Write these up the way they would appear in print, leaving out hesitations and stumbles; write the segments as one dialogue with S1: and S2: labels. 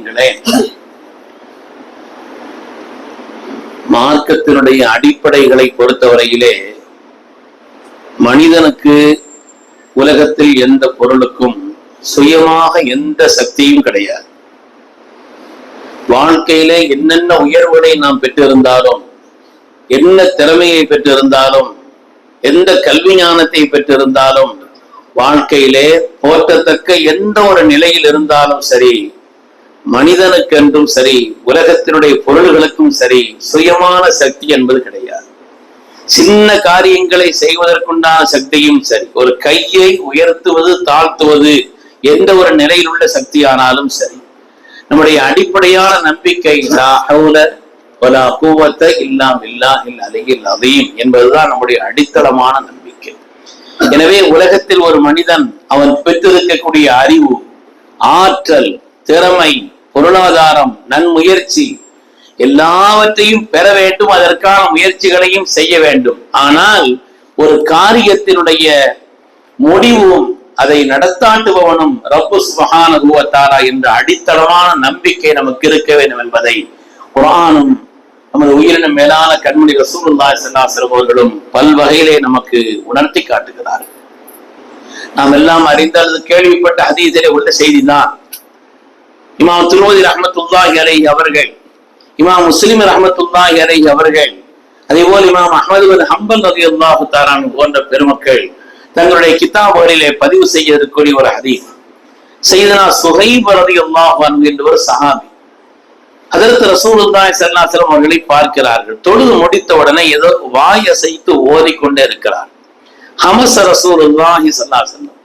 S1: மூமின்களே, மார்க்கத்தினுடைய அடிப்படைகளை பொறுத்தவரையிலே மனிதனுக்கு உலகத்தில் எந்த பொருளுக்கும் சுயமாக எந்த சக்தியும் கிடையாது. வாழ்க்கையிலே என்னென்ன உயர்வுகளை நாம் பெற்றிருந்தாலும், என்ன திறமையை பெற்றிருந்தாலும், எந்த கல்வி ஞானத்தை பெற்றிருந்தாலும், வாழ்க்கையிலே போற்றத்தக்க எந்த ஒரு நிலையில் இருந்தாலும் சரி, மனிதனுக்கென்றும் சரி, உலகத்தினுடைய பொருள்களுக்கும் சரி, சுயமான சக்தி என்பது கிடையாது. சின்ன காரியங்களை செய்வதற்குண்டான சக்தியும் சரி, ஒரு கையை உயர்த்துவது தாழ்த்துவது எந்த ஒரு நிலையில் உள்ள சக்தியானாலும் சரி, நம்முடைய அடிப்படையான நம்பிக்கை என்பதுதான் நம்முடைய அடித்தளமான நம்பிக்கை. எனவே உலகத்தில் ஒரு மனிதன் அவன் பெற்றிருக்கக்கூடிய அறிவு, ஆற்றல், திறமை, பொருளாதாரம், நன்முயற்சி எல்லாவற்றையும் பெற வேண்டும், அதற்கான முயற்சிகளையும் செய்ய வேண்டும். ஆனால் ஒரு காரியத்தினுடைய முடிவும் அதை நடத்தாட்டுபவனும் ரப்பு சுப்ஹானஹு வ தஆலா என்ற அடித்தளமான நம்பிக்கை நமக்கு இருக்க வேண்டும் என்பதை குர்ஆனும் நமது உயிரினும் மேலான கண்மணி ரசூலுல்லாஹி ஸல்லல்லாஹு அலைஹி வஸல்லம் அவர்களும் பல்வகையிலே நமக்கு உணர்த்தி காட்டுகிறார்கள். நாம் எல்லாம் அறிந்த அல்லது கேள்விப்பட்ட ஹதீஸிலே உள்ள செய்திதான். இமாம் திருமதி ரஹ்மத்துல்லாஹி அலைஹி அவர்கள், இமாம் முஸ்லிம் ரஹ்மத்துல்லாஹி அலைஹி அவர்கள், அதே போல் இமாம் அஹ்மது பின் ஹம்பல் ரலியல்லாஹு தஆலா போன்ற பெருமக்கள் தங்களுடைய கிதாபுகளிலே பதிவு செய்ய இருக்கக்கூடிய ஒரு ஹதீஸ். சையதுனா சுஹைப் ரலியல்லாஹு அன்ஹு என்ற ஒரு சஹாபி ஹஜ்ரத் ரசூலுல்லாஹி ஸல்லல்லாஹு அலைஹி வஸல்லம் அவர்களை பார்க்கிறார்கள். தொழுது முடித்த உடனே ஏதோ வாய் அசைத்து ஓதிக்கொண்டே இருக்கிறார். ஹமஸ ரசூலுல்லாஹி ஸல்லல்லாஹு அலைஹி வஸல்லம்,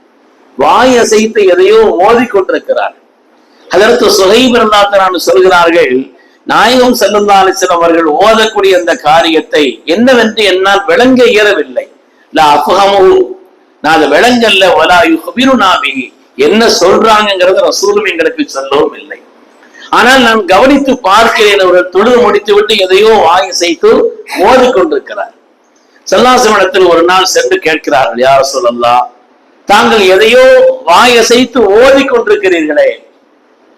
S1: வாய் அசைத்து எதையோ ஓதிக்கொண்டிருக்கிறார். ஹஜ்ரத் சுஹைப் ரலியல்லாஹு அன்ஹு சொல்கிறார்கள், நாயகம் ஸல்லல்லாஹு அலைஹி வஸல்லம் அவர்கள் ஓதக்கூடிய அந்த காரியத்தை என்னவென்று என்னால் விளங்க இயலவில்லை. லா அஃபஹமு, நான் அதை விளங்கல்ல. வலா யுஹ்பிருனா பிஹி, என்ன சொல்றாங்கிறத ரசூலும் எங்களுக்கு சொல்லவும் இல்லை. ஆனால் நான் கவனித்து பார்க்கிறேன், அவர்கள் தொழுது முடித்து விட்டு எதையோ வாய் அசைத்து ஓதிக்கொண்டிருக்கிறார். ஸல்லல்லாஹு அலைஹி வஸல்லம் ஒரு நாள் சென்று கேட்கிறார்கள், யா ரசூலல்லாஹ், தாங்கள் எதையோ வாய் அசைத்து ஓதிக்கொண்டிருக்கிறீர்களே,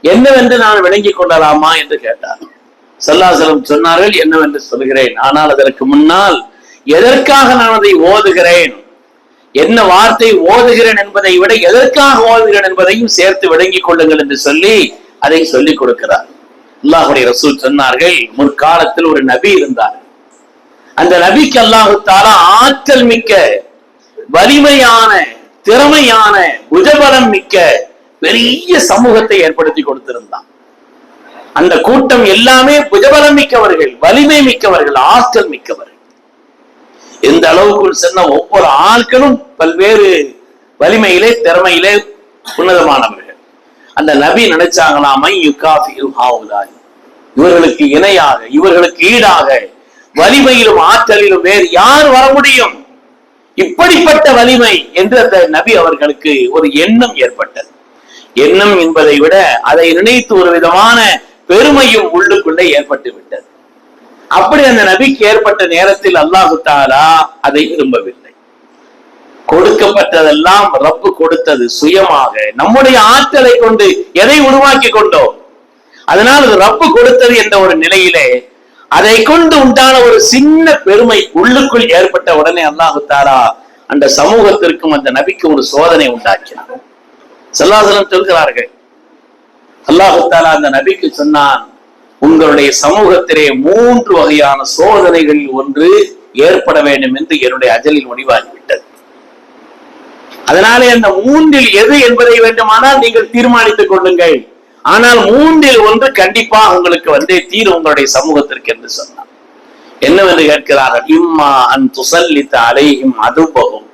S1: என்னவென்று நான் விளங்கிக் கொள்ளலாமா என்று கேட்டார். ஸல்லல்லாஹு அலைஹி வஸல்லம் சொன்னார்கள், என்னவென்று சொல்கிறேன், ஆனால் அதற்கு முன்னால் எதற்காக நான் அதை ஓதுகிறேன், என்ன வார்த்தை ஓதுகிறேன் என்பதை விட எதற்காக ஓதுகிறேன் என்பதையும் சேர்த்து விளங்கிக் கொள்ளுங்கள் என்று சொல்லி அதை சொல்லிக் கொடுக்கிறார். அல்லாஹ்வுடைய ரசூல் சொன்னார்கள், முற்காலத்தில் ஒரு நபி இருந்தார். அந்த நபிக்கு அல்லாஹ் தஆலா ஆற்றல் மிக்க, வலிமையான, திறமையான, புஜபலம் மிக்க பெரிய சமூகத்தை ஏற்படுத்தி கொடுத்திருந்தான். அந்த கூட்டம் எல்லாமே புஜபலம் மிக்கவர்கள், வலிமை மிக்கவர்கள், ஆற்றல் மிக்கவர்கள். எந்த அளவுக்குள் சென்ற ஒவ்வொரு ஆட்களும் பல்வேறு வலிமையிலே, திறமையிலே உன்னதமானவர்கள். அந்த நபி நினைச்சாங்களாமை யுகாஃபியு ஹாவுலாய், இவர்களுக்கு இணையாக, இவர்களுக்கு ஈடாக வலிமையிலும் ஆற்றலிலும் வேறு யார் வர முடியும், இப்படிப்பட்ட வலிமை என்று அந்த நபி அவர்களுக்கு ஒரு எண்ணம் ஏற்பட்டது. எண்ணம் என்பதை விட அதை நினைத்து ஒரு விதமான பெருமையும் உள்ளுக்குள்ளே ஏற்பட்டு விட்டது. அப்படி அந்த நபிக்கு ஏற்பட்ட நேரத்தில் அல்லாஹு தஆலா அதை விரும்பவில்லை. கொடுக்கப்பட்டதெல்லாம் ரப்பு கொடுத்தது சுயமாக, நம்முடைய ஆற்றலை கொண்டு எதை உருவாக்கி கொண்டோம். அதனால் அது ரப்பு கொடுத்தது என்ற ஒரு நிலையிலே அதை கொண்டு உண்டான ஒரு சின்ன பெருமை உள்ளுக்குள் ஏற்பட்ட உடனே அல்லாஹு தஆலா அந்த சமூகத்திற்கும் அந்த நபிக்கும் ஒரு சோதனை உண்டாக்கினார். ஸல்லல்லாஹு அலைஹி வஸல்லம் சொல்கிறார்கள், அல்லாஹு தஆலா அந்த நபிக்கு சொன்னான், உங்களுடைய சமூகத்திலே 3 வகையான சோதனைகளில் ஒன்று ஏற்பட வேண்டும் என்று என்னுடைய அஜலில் முடிவாகிவிட்டது. அதனாலே அந்த 3இல் எது என்பதை வேண்டுமானால் நீங்கள் தீர்மானித்துக் கொள்ளுங்கள். ஆனால் 3இல் ஒன்று கண்டிப்பாக உங்களுக்கு வந்தே தீரும் உங்களுடைய சமூகத்திற்கு என்று சொன்னார். என்னவென்று கேட்கிறார்கள், இம்மா அன் துஸல்லித அலைஹிம் அதுபஹும்,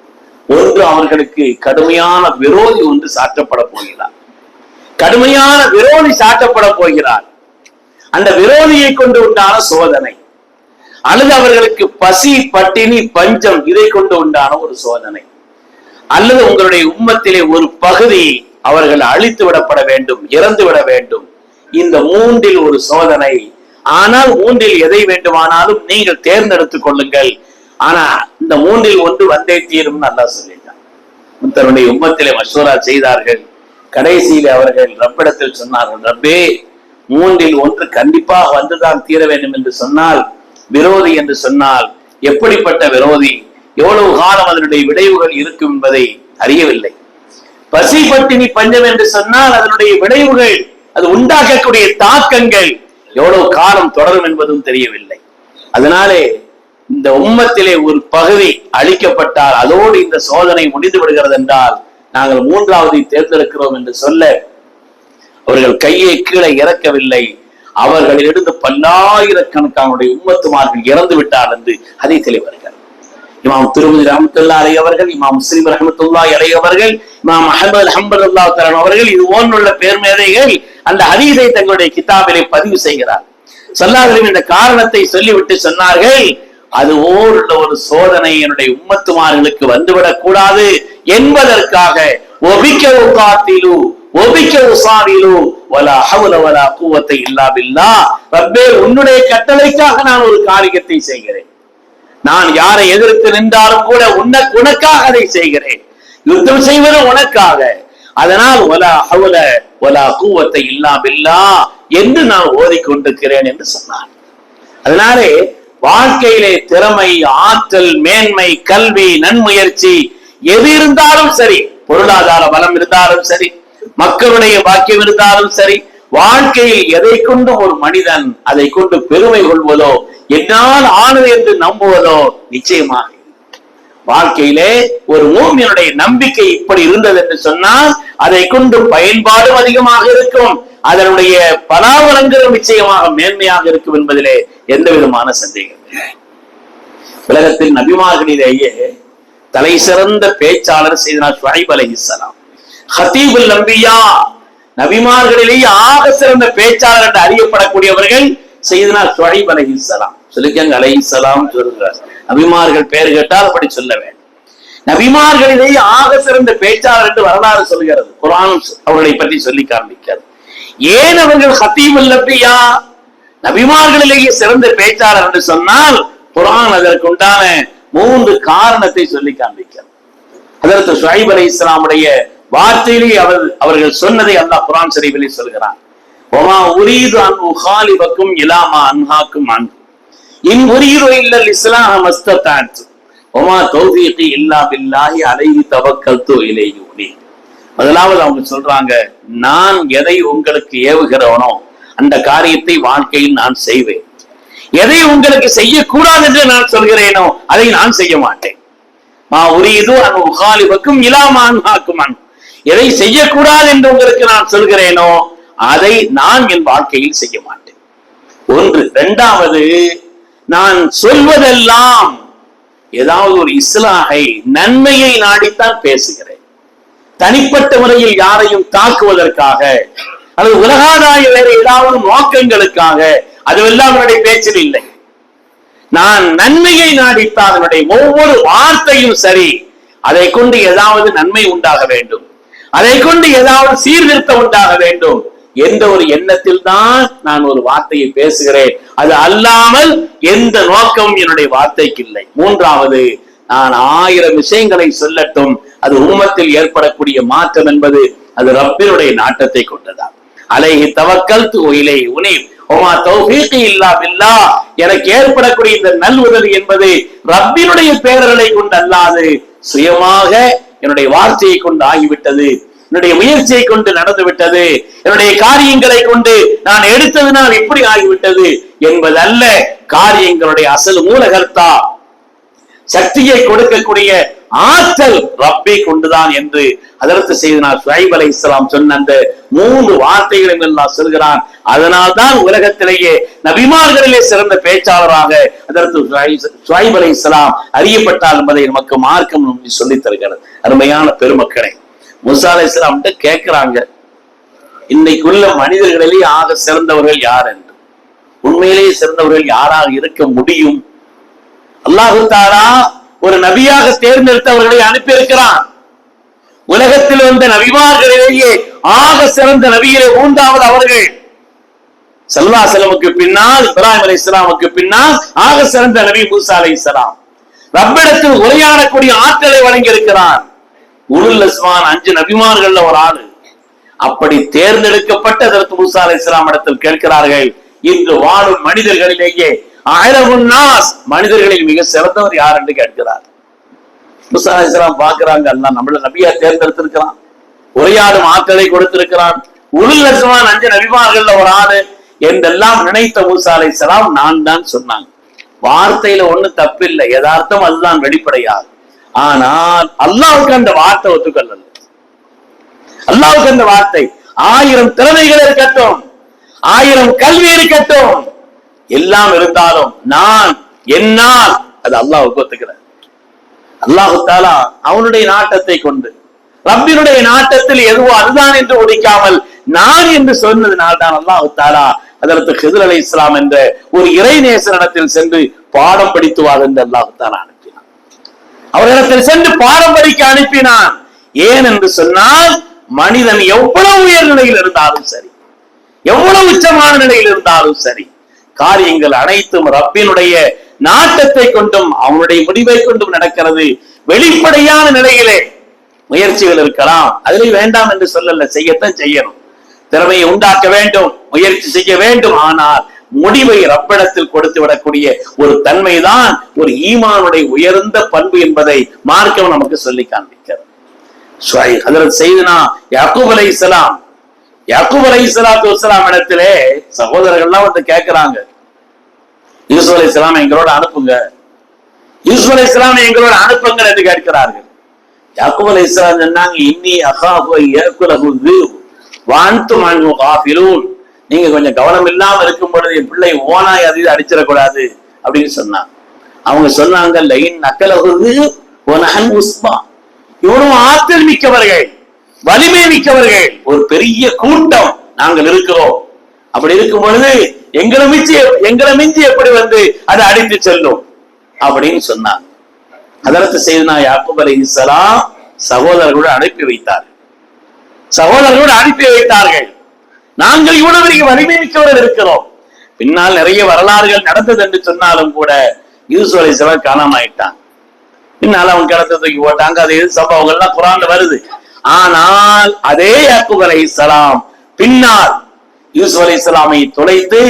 S1: ஒன்று அவர்களுக்கு கடுமையான விரோதி ஒன்று சாற்றப்பட போகிறார். கடுமையான விரோதி சாட்டப்பட போகிறார். அந்த விரோதியை கொண்டு உண்டான சோதனை, அல்லது அவர்களுக்கு பசி, பட்டினி, பஞ்சம், இதை கொண்டு உண்டான ஒரு சோதனை, அல்லது உங்களுடைய உம்மத்திலே ஒரு பகுதி அவர்கள் அழித்து விடப்பட வேண்டும், இறந்து விட வேண்டும். இந்த 3இல் ஒரு சோதனை. ஆனால் 3இல் எதை வேண்டுமானாலும் நீங்கள் தேர்ந்தெடுத்துக் கொள்ளுங்கள். ஆனா இந்த 3இல் ஒன்று வந்தே தீரும் அல்லாஹ் சொல்லிட்டான். தன்னுடைய உம்மத்திலே மஷூரா செய்தார்கள். கடைசியிலே அவர்கள் ரப்பிடத்தில் சொன்னார்கள், ரப்பே, மூன்றில் ஒன்று கண்டிப்பாக வந்துதான் தீர வேண்டும் என்று சொன்னால், விரோதி என்று சொன்னால் எப்படிப்பட்ட விரோதி, எவ்வளவு காலம் அதனுடைய விளைவுகள் இருக்கும் என்பதை அறியவில்லை. பசி பட்டினி பஞ்சம் என்று சொன்னால் அதனுடைய விளைவுகள், அது உண்டாக்கக்கூடிய தாக்கங்கள் எவ்வளவு காலம் தொடரும் என்பதும் தெரியவில்லை. அதனாலே இந்த உம்மத்திலே ஒரு பகுதி அழிக்கப்பட்டால் அதோடு இந்த சோதனை முடிந்து விடுகிறது என்றால், நாங்கள் மூன்றாவதை தேர்ந்தெடுக்கிறோம் என்று சொல்ல அவர்கள் கையை கீழே இறக்கவில்லை. அவர்களிலிருந்து பல்லாயிரக்கணக்கான உம்மத்துமார்கள் இறந்து விட்டார் என்று ஹதீஸிலே வருகிறது. இமாம் திருமதி ரஹ்மத்துல்லாஹி அலைஹி அவர்கள், இமாம் முஸ்லிம் ரஹ்மத்துல்லாஹி அலைஹி அவர்கள், இமாம் அஹ்மத் ஹம்பல் ரலியல்லாஹு தஆலா அவர்கள் இது போன்றுள்ள பேர்மேதைகள் அந்த ஹதீஸை தங்களுடைய கிதாபிலே பதிவு செய்கிறார். ஸல்லல்லாஹு அலைஹி இந்த காரணத்தை சொல்லிவிட்டு சொன்னார்கள், அது ஓருள்ள ஒரு சோதனை என்னுடைய உம்மத்துமார்களுக்கு வந்துவிடக் கூடாது என்பதற்காக ஒபிக்கவு காத்திலு ஒபிக்கவு சாரிலு வலா ஹவ்ல வலா குவத்த இல்லா பில்லாஹ், ரப்பே உன்னுடைய கட்டளைக்காக நான் ஒரு காரியத்தை செய்கிறேன். நான் யாரை எதிர்த்து நின்றாலும் கூட உனக்காக அதை செய்கிறேன். யுத்தம் செய்வது உனக்காக. அதனால் வலா ஹவ்ல வலா குவத்த இல்லா பில்லாஹ் என்று நான் ஓதிக்கொண்டிருக்கிறேன் என்று சொன்னார். அதனாலே வாழ்க்கையிலே திறமை, ஆற்றல், மேன்மை, கல்வி, நன்முயற்சி எது இருந்தாலும் சரி, பொருளாதார பலம் இருந்தாலும் சரி, மக்களுடைய பாக்கியம் இருந்தாலும் சரி, வாழ்க்கையில் எதை கொண்டு ஒரு மனிதன் அதை கொண்டு பெருமை கொள்வதோ, என்னால் ஆனது என்று நம்புவதோ நிச்சயமாக வாழ்க்கையிலே ஒரு மூமினுடைய நம்பிக்கை இப்படி இருந்தது என்று சொன்னால் அதை கொண்டு பயன்பாடும் அதிகமாக இருக்கும், அதனுடைய பலாபலங்களும் நிச்சயமாக மேன்மையாக இருக்கும் என்பதிலே எந்த விதமான சந்தேகம் இல்லை. உலகத்தில் நபிமார்களிலேயே தலை சிறந்த பேச்சாளர் சையதுனா ஷுஐப் அலைஹிஸ்ஸலாம், ஹதீபுல் அன்பியா, நபிமார்களிலேயே ஆக சிறந்த பேச்சாளர் என்று அறியப்படக்கூடியவர்கள் சையதுனா ஷுஐப் அலைஹிஸ்ஸலாம். சொல்லிக்கங்க, அலைஹிஸ்ஸலாம் சொல்கிறார். நபிமார்கள் பெயர் கேட்டால் அப்படி சொல்ல வேண்டும். நபிமார்களிலேயே ஆக சிறந்த பேச்சாளர் என்று வரலாறு சொல்கிறது. குர்ஆன் அவர்களை பற்றி சொல்லி காண்பிக்கிறது. ஏன் அவர்கள் ஹதீபுல் அன்பியா, நபிமார்களிலேயே சிறந்த பேச்சாளர் என்று சொன்னால் குர்ஆன் அதற்கு உண்டான 3 காரணத்தை சொல்லி காண்பிக்கிறது. ஹஜ்ரத் ஷுஐப் அலைஹிஸ்ஸலாமுடைய வார்த்தையிலே அவர்கள் சொன்னதை அல்லாஹ் குர்ஆன் ஷரீஃபிலே சொல்கிறான். வமா உரீது அன் உகாலிபக்கும் இலா மா அன்ஹாக்கும் அன் இன் உரீது இல்லல் இஸ்லாஹ மஸ்ததஅத் வமா தௌஃபீகி இல்லா பில்லாஹி அலைஹி தவக்கல்து இலைஹி உனீப். முதலாவது அவங்க சொல்றாங்க, நான் எதை உங்களுக்கு ஏவுகிறவனோ அந்த காரியத்தை வாழ்க்கையில் நான் செய்வேன். எதை உங்களுக்கு செய்யக்கூடாது என்று நான் சொல்கிறேனோ அதை நான் செய்ய மாட்டேன். மா உரீது அன் உகாலிபக்கும் இலா மா அன்ஹாக்கும் அன், எதை செய்யக்கூடாது என்று உங்களுக்கு நான் சொல்கிறேனோ அதை நான் என் வாழ்க்கையில் செய்ய மாட்டேன். ஒன்று. இரண்டாவது, நான் சொல்வதெல்லாம் ஏதாவது ஒரு இஸ்லாஹை, நன்மையை நாடித்தான் பேசுகிறேன். தனிப்பட்ட முறையில் யாரையும் தாக்குவதற்காக அல்லது உலகாதாய வேறு ஏதாவது நோக்கங்களுக்காக அதுவெல்லாம் என்னுடைய பேச்சில் இல்லை. நான் நன்மையை நாடித்தான் என்னுடைய ஒவ்வொரு வார்த்தையும் சரி, அதை கொண்டு ஏதாவது நன்மை உண்டாக வேண்டும், அதை கொண்டு ஏதாவது சீர்திருத்தம் உண்டாக வேண்டும் என்ற ஒரு எண்ணத்தில் தான் நான் ஒரு வார்த்தையை பேசுகிறேன். அது அல்லாமல் எந்த நோக்கமும் என்னுடைய வார்த்தைக்கு இல்லை. மூன்றாவது, நான் 1000 விஷயங்களை சொல்லட்டும், அது உம்மத்தில் ஏற்படக்கூடிய மாற்றம் என்பது அது ரப்பினுடைய நாட்டத்தை கொண்டதான். அலைஹி தவக்கல்து இலைஹி உனீப் வமா தௌஃபீகி இல்லா பில்லாஹ், எனக்கு ஏற்படக்கூடிய இந்த நல்வுதவி என்பது ரப்பினுடைய பேரர்களை கொண்டு அல்லாது சுயமாக என்னுடைய வார்த்தையை கொண்டு ஆகிவிட்டது, என்னுடைய முயற்சியை கொண்டு நடந்து விட்டது, என்னுடைய காரியங்களை கொண்டு நான் எடுத்ததுனால் இப்படி ஆகிவிட்டது என்பதல்ல. காரியங்களுடைய அசல் மூலகர்த்தா, சக்தியை கொடுக்கக்கூடிய ஆற்றல் ரப்பை கொண்டுதான் என்று அதற்கு செய்தனா ஷுஐப் அலைஹிஸ்ஸலாம் சொன்ன அந்த 3 வார்த்தைகளையும் அல்லாஹ் சொல்கிறான். அதனால்தான் உலகத்திலேயே நபிமார்களிலே சிறந்த பேச்சாளராக அதற்கு ஷுஐப் அலைஹிஸ்ஸலாம் அறியப்பட்டார் என்பதை நமக்கு மார்க்கம் சொல்லித் தருகிறது. அருமையான பெருமக்களே, மூசா அலைஹிஸ்ஸலாம் கேட்கிறாங்க, இன்னைக்குள்ள மனிதர்களிலே ஆக சிறந்தவர்கள் யார் என்று. உண்மையிலேயே சிறந்தவர்கள் யாராக இருக்க முடியும்? அல்லாஹு தஆலா ஒரு நபியாக தேர்ந்தெடுத்தவர்களை அனுப்பி இருக்கிறான். உலகத்தில் வந்த நபிமார்களிலேயே ஆக சிறந்த நபியிலே 3வது அவர்கள். ஸல்லல்லாஹு அலைஹி வஸல்லமுக்கு பின்னால், இப்ராஹிம் அலைஹிஸ்ஸலாமுக்கு பின்னால் ஆக சிறந்த நபி மூசா அலைஹிஸ்ஸலாம். ரப்பிடத்தில் உரையாடக்கூடிய ஆற்றலை வழங்கி இருக்கிறான். உலுல் அஸ்மான் 5 நபிமார்கள்ல ஒரு ஆளு. அப்படி தேர்ந்தெடுக்கப்பட்ட ஹஜ்ரத் மூசா அலைஹிஸ்ஸலாம் இடத்தில் கேட்கிறார்கள், இன்று வாழும் மனிதர்களிலேயே மனிதர்களில் மிக சிறந்தவர் யார் என்று கேட்கிறார். மூசா அலைஹிஸ்ஸலாம் பார்க்கிறாங்க, அல்லாஹ் நம்மள நபியா தேர்ந்தெடுத்திருக்கிறான், உரையாடும் ஆற்றலை கொடுத்திருக்கிறான், உலுல் அஸ்மான் 5 நபிமார்கள்ல ஒரு ஆளு என்றெல்லாம் நினைத்த மூசா அலைஹிஸ்ஸலாம் நான் தான் சொன்னாங்க. வார்த்தையில ஒண்ணு தப்பில்லை, யதார்த்தம் அதுதான் வெளிப்படையாது. ஆனால் அல்லாஹ்வுக்கு அந்த வார்த்தை ஒத்துக்கொள்ளல. அல்லாஹ்வுக்கு அந்த வார்த்தை 1000 திறமைகள் இருக்கட்டும், 1000 கல்வி இருக்கட்டும், எல்லாம் இருந்தாலும் நான் என்னால் அது அல்லாஹ்வுக்கு ஒத்துக்கிறார். அல்லாஹ் தஆலா அவனுடைய நாட்டத்தை கொண்டு ரப்பினுடைய நாட்டத்தில் எதுவோ அதுதான் என்று ஒழிக்காமல் நான் என்று சொன்னதினால் தான் அல்லாஹ் தஆலா ஹஜ்ரத் ஹித்ர் அலைஹிஸ்ஸலாம் என்ற ஒரு இறைநேசரிடத்தில் சென்று பாடம் படித்துவார் என்று அல்லாஹ் தஆலா அனுப்பினான். அவரிடத்தில் சென்று பாடம் படிக்க அனுப்பினான். ஏன் என்று சொன்னால், மனிதன் எவ்வளவு உயர் நிலையில் இருந்தாலும் சரி, எவ்வளவு உச்சமான நிலையில் இருந்தாலும் சரி, காரியங்கள் அனைத்தும் ரப்பினுடைய நாட்டத்தை கொண்டும் அவனுடைய முடிவை கொண்டும் நடக்கிறது. வெளிப்படையான நிலையிலே முயற்சிகள் இருக்கலாம், அதிலே வேண்டாம் என்று சொல்லல, செய்யத்தான் செய்யணும், திறமையை உண்டாக்க வேண்டும், முயற்சி செய்ய வேண்டும். ஆனால் முடிவை ரப்பிடத்தில் கொடுத்து விடக்கூடிய ஒரு தன்மைதான் ஒரு ஈமானுடைய உயர்ந்த பண்பு என்பதை மார்க்கம் நமக்கு சொல்லி காண்பிக்கிறது. ஹஜ்ரத் சையதுனா யாக்கூப் அலைஹிஸ்ஸலாம், யாக்கூப் அலைஹிஸ்ஸலாத்து வஸ்ஸலாம் இடத்திலே சகோதரர்கள்லாம் வந்து கேட்கிறாங்க, யூசுப் அலைஹிஸ்ஸலாம் எங்களோட அனுப்புங்க, யூசுப் அலைஹிஸ்ஸலாம் எங்களோட அனுப்புங்கள் என்று கேட்கிறார்கள். யாக்கூப் அலைஹிஸ்ஸலாம் சொன்னாங்க, இன்னி அகாஃபு யஅகுலஹு ذئب வஅன்தும் அன்ஹு காஃபிலூன், நீங்க கொஞ்சம் கவனம் இல்லாம இருக்கும் பொழுது என் பிள்ளை ஓனாய் அது அடிச்சிடக்கூடாது அப்படின்னு சொன்னாங்க. அவங்க சொன்னாங்க, லைன் அகலஹு ذئب வநஹனு உஸ்பா, இவ்வளவு ஆற்றல் மிக்கவர்கள், வலிமை மிக்கவர்கள், ஒரு பெரிய கூட்டம் நாங்கள் இருக்கிறோம், அப்படி இருக்கும் பொழுது எங்களை மிஞ்சி எப்படி வந்து அதை அடித்து செல்லும் அப்படின்னு சொன்னாங்க. ஹஜ்ரத் சையதுனா யாக்கூப் அலைஹிஸ்ஸலாம் சகோதரர்களோடு அனுப்பி வைத்தார்கள். நாங்கள் இவ்வளவு பெரிய வலிமை மிக்கவர்கள் இருக்கிறோம். பின்னால் நிறைய வரலாறுகள் நடந்தது என்று சொன்னாலும் கூட யூசுப் அலைஹிஸ்ஸலாம் காணாம ஆயிட்டான். பின்னால் அவங்க கிடத்த தூக்கி போட்டாங்க. அது சம்பவங்கள்லாம் குர்ஆன்ல வருது. ஆனால் அதே யாக்கூப் அலைஹிஸ்ஸலாம் பின்னால் யூசுப் அலைஹிஸ்ஸலாமை தொலைத்து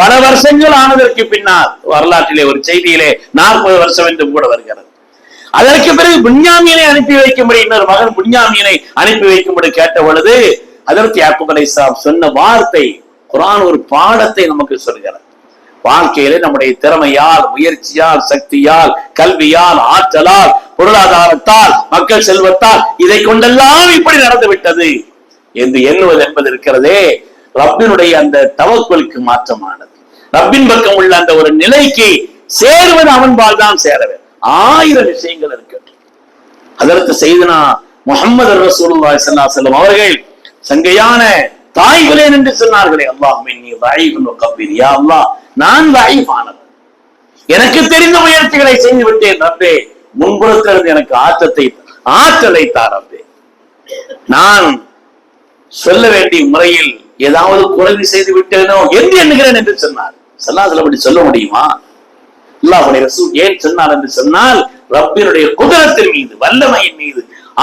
S1: பல வருஷங்கள் ஆனதற்கு பின்னால் வரலாற்றிலே ஒரு செய்தியிலே 40 வருஷம் என்று கூட வருகிறது. அதற்கு பிறகு புன்யாமீனை அனுப்பி வைக்கும்படி, இன்னொரு மகன் புன்யாமீனை அனுப்பி வைக்கும்படி கேட்ட பொழுது ஹஜ்ரத் யாக்கூப் அலைஹிஸ்ஸலாம் சொன்ன வார்த்தை குர்ஆன் ஒரு பாடத்தை நமக்கு சொல்கிறது. வாழ்க்கையிலே நம்முடைய திறமையால், முயற்சியால், சக்தியால், கல்வியால், ஆற்றலால், பொருளாதாரத்தால், மக்கள் செல்வத்தால் இதை கொண்டெல்லாம் இப்படி நடந்து விட்டது என்று எண்ணுவது என்பது இருக்கிறதே, ரப்பினுடைய அந்த தவக்குலுக்கு மாற்றமானது. ரப்பின் பக்கம் உள்ள அந்த ஒரு நிலைக்கு சேருவது அவன்பால் தான் சேரவே. 1000 விஷயங்கள் இருக்கு. ஹஜ்ரத் சையதுனா முஹம்மது ரசூலுல்லாஹி ஸல்லல்லாஹு அலைஹி வஸல்லம் அவர்கள் சங்கையான தாய்களே என்று சொன்னார்களே, அல்லாஹும்ம இன்னி தஈஃபுன் வகஃபிர், யா அல்லாஹ் நான் தஈஃபானவன், எனக்கு தெரிந்த முயற்சிகளை செய்து விட்டேன் ரப்பே, முன்புறத்திலிருந்து எனக்கு ஆற்றலை தார் ரப்பே, நான் சொல்ல வேண்டிய முறையில் ஏதாவது குறைவு செய்து விட்டேனோ என்று எண்ணுகிறேன் என்று சொன்னார். ஸல்லல்லாஹு அப்படி சொல்ல முடியுமா? அல்லாஹ்வுடைய ரசூல் ஏன் சொன்னார் என்று சொன்னால், ரப்பினுடைய குதிரத்தின் மீது, வல்லமையின் மீது,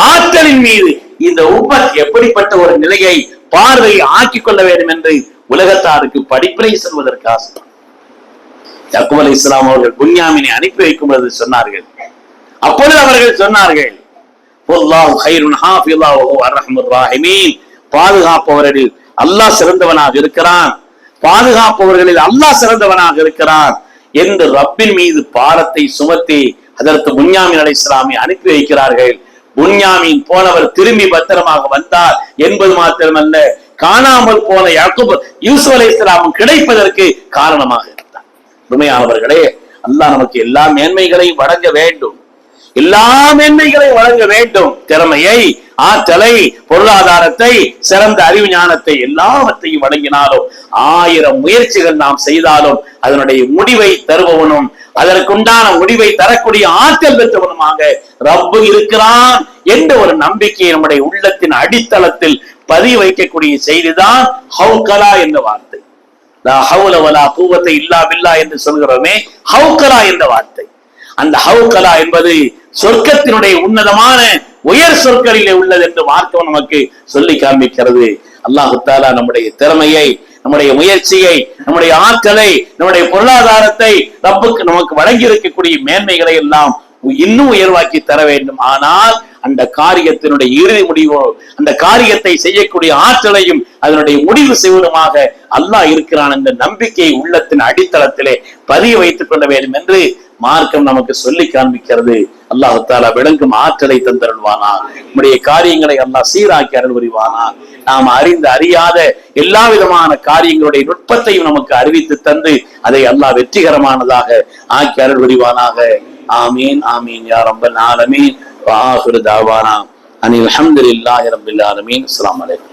S1: ஆற்றலின் மீது இந்த உம்மத் எப்படிப்பட்ட ஒரு நிலையை பார்வையை ஆக்கிக் கொள்ள வேண்டும் என்று உலகத்தாருக்கு படிப்பினை சொல்வதற்காக யாக்கூப் அலைஹிஸ்ஸலாம் அவர்கள் புன்யாமீனை அனுப்பி வைக்கும் பொழுது சொன்னார்கள். அப்பொழுது அவர்கள் சொன்னார்கள், வல்லாஹு கைருன் ஹாஃபிஸா வ ஹுவ அர்ஹமுர் ராஹிமீன், பாதுகாப்பவர்களில் அல்லாஹ் சிறந்தவனாக இருக்கிறான், பாதுகாப்பவர்களில் அல்லாஹ் சிறந்தவனாக இருக்கிறான் என்று ரப்பின் மீது பாரத்தை சுமத்தி ஹஜ்ரத் புன்யாமீன் அலைஹிஸ்ஸலாமை அனுப்பி வைக்கிறார்கள். புன்யாமீன் போனவர் திரும்பி பத்திரமாக வந்தார் என்பது மாத்திரமல்ல, காணாமல் போன யாக்கூப் யூசுப் அலைஹிஸ்ஸலாம் கிடைப்பதற்கு காரணமாக இருந்தார். உண்மையானவர்களே, அல்லாஹ் நமக்கு எல்லா மேன்மைகளையும் வழங்க வேண்டும், எல்லா மேன்மைகளையும் வழங்க வேண்டும். திறமையை, ஆற்றலை, பொருளாதாரத்தை, சிறந்த அறிவு ஞானத்தை எல்லாவற்றையும் வழங்கினாலும் 1000 முயற்சிகள் நாம் செய்தாலும் அதனுடைய முடிவை தருபவனும் அதற்குண்டான முடிவை தரக்கூடிய ஆற்றல் பெற்றவனுமாக ரப்பு இருக்கிறான் என்ற ஒரு நம்பிக்கையை நம்முடைய உள்ளத்தின் அடித்தளத்தில் பதிவு வைக்கக்கூடிய செய்திதான் ஹவுகலா என்ற வார்த்தை. லா ஹவுல வலா குவத்த இல்லா பில்லா என்று சொல்கிறோமே, ஹவுகலா என்ற வார்த்தை. அந்த ஹவுகலா என்பது சொர்க்கத்தினுடைய உன்னதமான உயர் சொற்களிலே உள்ளது என்று மார்க்கம் நமக்கு சொல்லி காண்பிக்கிறது. அல்லாஹு தஆலா நம்முடைய திறமையை, நம்முடைய முயற்சியை, நம்முடைய ஆற்றலை, நம்முடைய பொருளாதாரத்தை ரப்புக்கு நமக்கு வழங்கி இருக்கக்கூடிய மேன்மைகளை எல்லாம் இன்னும் உயர்வாக்கி தர வேண்டும். ஆனால் அந்த காரியத்தினுடைய இறுதி முடிவோ, அந்த காரியத்தை செய்யக்கூடிய ஆற்றலையும் அதனுடைய முடிவு செய்வதுமாக அல்லாஹ் இருக்கிறான் என்ற நம்பிக்கையை உள்ளத்தின் அடித்தளத்திலே பதிய வைத்துக் கொள்ள வேண்டும் என்று மார்க்கம் நமக்கு சொல்லி காண்பிக்கிறது. அல்லாஹு தஆலா விளங்கும் ஆற்றலை தந்தருள்வானா, நம்முடைய காரியங்களை அல்லாஹ் சீராக்கி அருள் புரிவானா, நாம் அறிந்து அறியாத எல்லா விதமான காரியங்களுடைய நுட்பத்தையும் நமக்கு அறிவித்து தந்து அதை அல்லாஹ் வெற்றிகரமானதாக ஆக்கி அருள் புரிவானாக. ஆமீன் ஆமீன் யா ரப்பல் ஆலமீன். வ ஆகிரு தஅவானா அனில் ஹம்துலில்லாஹி ரப்பில் ஆலமீன். அஸ்ஸலாமு அலைக்கும்.